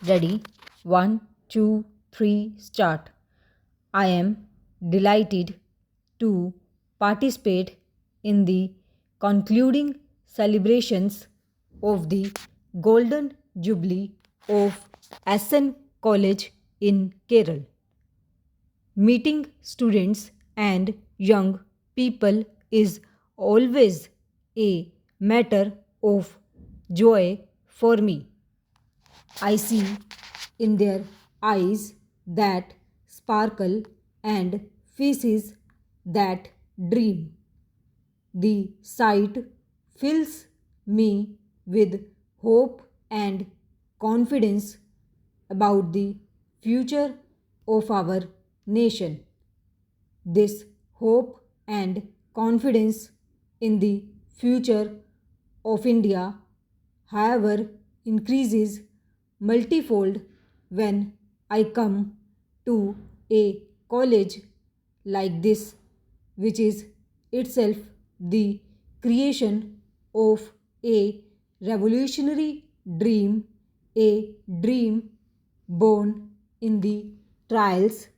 Ready? One, two, three, start. I am delighted to participate in the concluding celebrations of the Golden Jubilee of SN College in Kerala. Meeting students and young people is always a matter of joy for me. I see in their eyes that sparkle and faces that dream. The sight fills me with hope and confidence about the future of our nation. This hope and confidence in the future of India, however, increases multifold when I come to a college like this, which is itself the creation of a revolutionary dream, a dream born in the trials,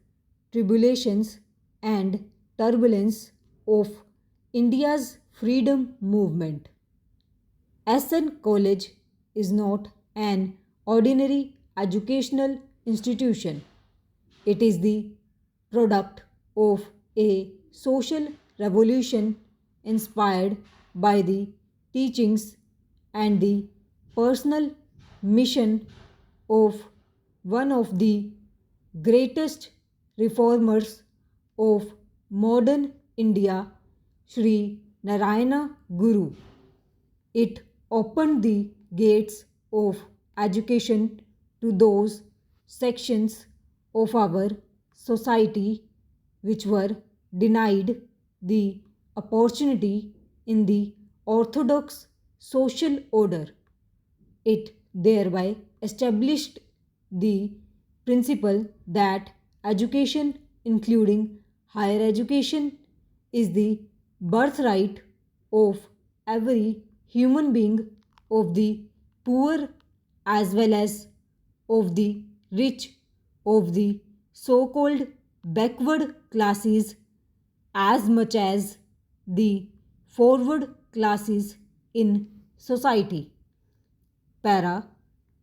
tribulations, and turbulence of India's freedom movement. SN College is not an ordinary educational institution. It is the product of a social revolution inspired by the teachings and the personal mission of one of the greatest reformers of modern India, Sri Narayana Guru. It opened the gates of education to those sections of our society which were denied the opportunity in the orthodox social order. It thereby established the principle that education, including higher education, is the birthright of every human being, of the poor as well as of the rich, of the so called backward classes as much as the forward classes in society. Para,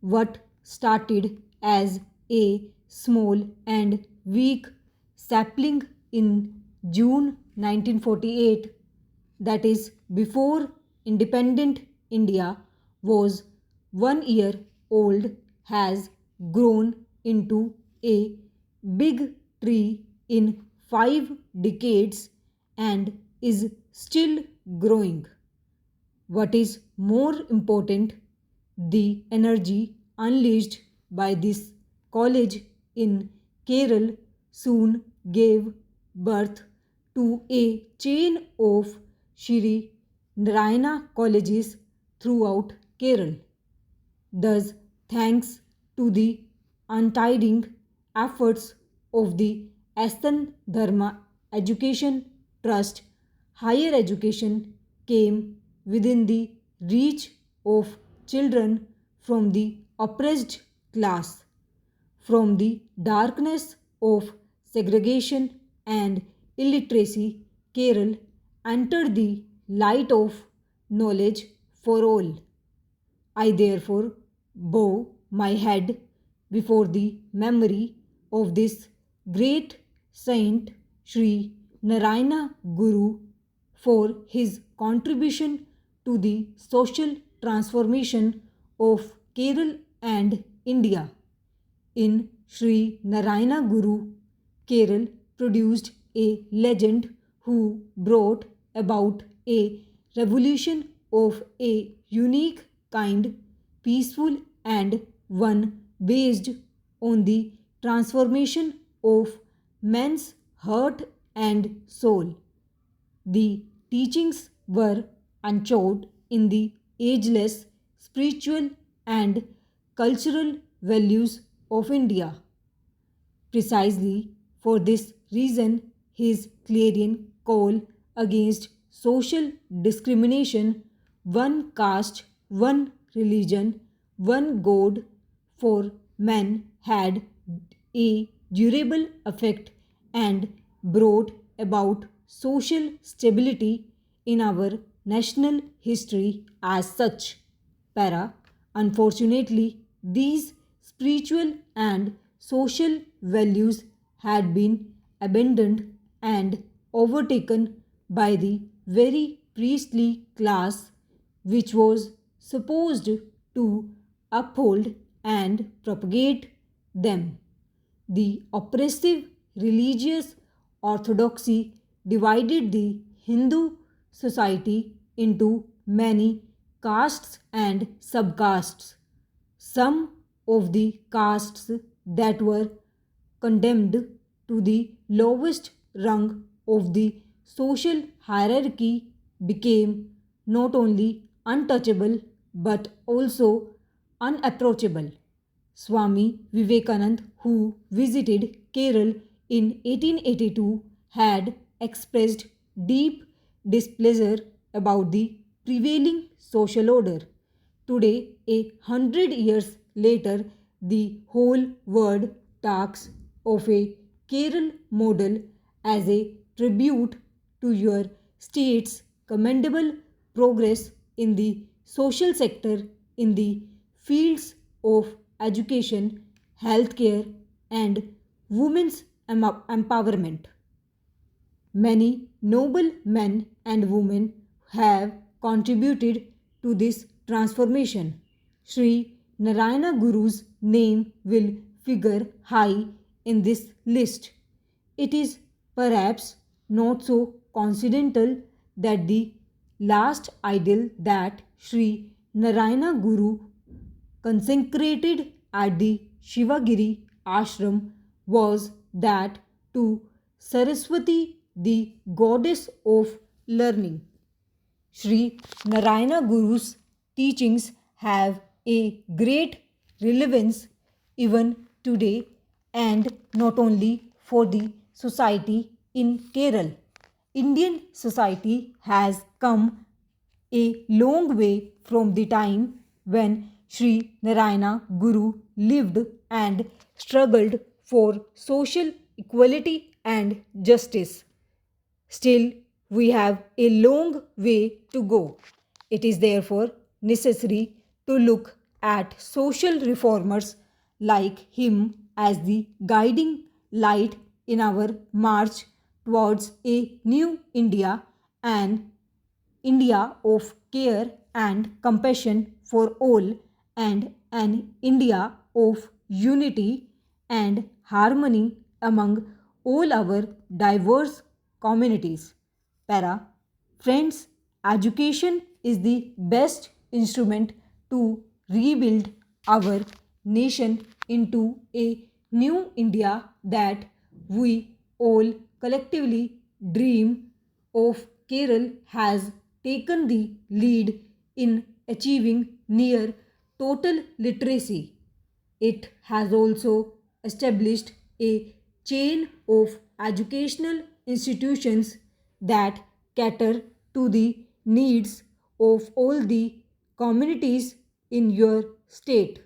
what started as a small and weak sapling in June 1948, that is before independent India was 1 year old, has grown into a big tree in 5 decades and is still growing. What is more important, the energy unleashed by this college in Kerala soon gave birth to a chain of Shri Narayana colleges throughout Kerala. Thus, thanks to the untiring efforts of the Astan Dharma Education Trust, higher education came within the reach of children from the oppressed class, from the darkness of segregation and illiteracy. Kerala entered the light of knowledge for all. I therefore bow my head before the memory of this great saint Sri Narayana Guru for his contribution to the social transformation of Kerala and India. In Sri Narayana Guru, Kerala produced a legend who brought about a revolution of a unique kind, peaceful, and one based on the transformation of man's heart and soul. The teachings were anchored in the ageless spiritual and cultural values of India. Precisely for this reason, his clarion call against social discrimination, one caste, one religion, one God, for men had a durable effect and brought about social stability in our national history as such. Para. Unfortunately, these spiritual and social values had been abandoned and overtaken by the very priestly class which was supposed to uphold and propagate them. The oppressive religious orthodoxy divided the Hindu society into many castes and subcastes. Some of the castes that were condemned to the lowest rung of the social hierarchy became not only untouchable but also unapproachable. Swami Vivekanand, who visited Kerala in 1882, had expressed deep displeasure about the prevailing social order. Today, 100 years later, the whole world talks of a Kerala model as a tribute to your state's commendable progress in the social sector in the fields of education, healthcare, and women's empowerment. Many noble men and women have contributed to this transformation. Sri Narayana Guru's name will figure high in this list. It is perhaps not so coincidental that the last idol that Sri Narayana Guru consecrated at the Shivagiri ashram was that to Saraswati, the goddess of learning. Sri Narayana Guru's teachings have a great relevance even today and not only for the society in Kerala. Indian society has come a long way from the time when Sri Narayana Guru lived and struggled for social equality and justice. Still, we have a long way to go. It is therefore necessary to look at social reformers like him as the guiding light in our march towards a new India, an India of care and compassion for all, and an India of unity and harmony among all our diverse communities. Para. Friends, education is the best instrument to rebuild our nation into a new India that we all collectively dream of. Kerala has taken the lead in achieving near total literacy. It has also established a chain of educational institutions that cater to the needs of all the communities in your state.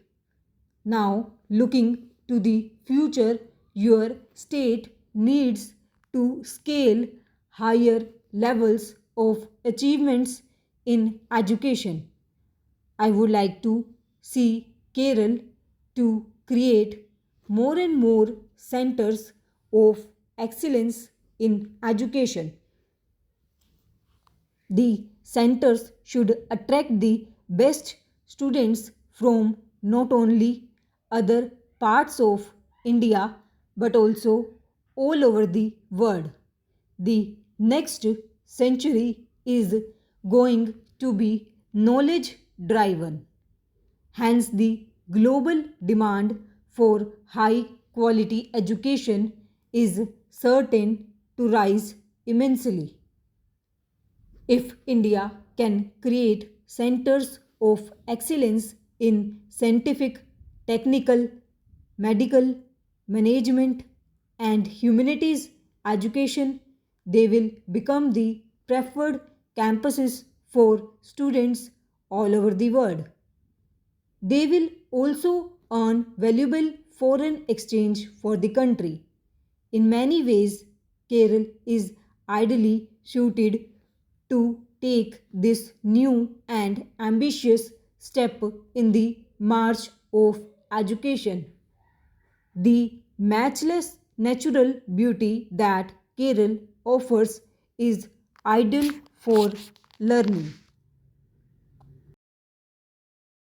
Now, looking to the future, your state needs to scale higher levels of achievements in education. I would like to see Kerala to create more and more centers of excellence in education. The centers should attract the best students from not only other parts of India but also all over the world. The next century is going to be knowledge driven. Hence, the global demand for high quality education is certain to rise immensely. If India can create centers of excellence in scientific, technical, medical, management, and humanities education, they will become the preferred campuses for students all over the world. They will also earn valuable foreign exchange for the country. In many ways, Kerala is ideally suited to take this new and ambitious step in the march of education. The matchless natural beauty that Kerala offers is ideal for learning.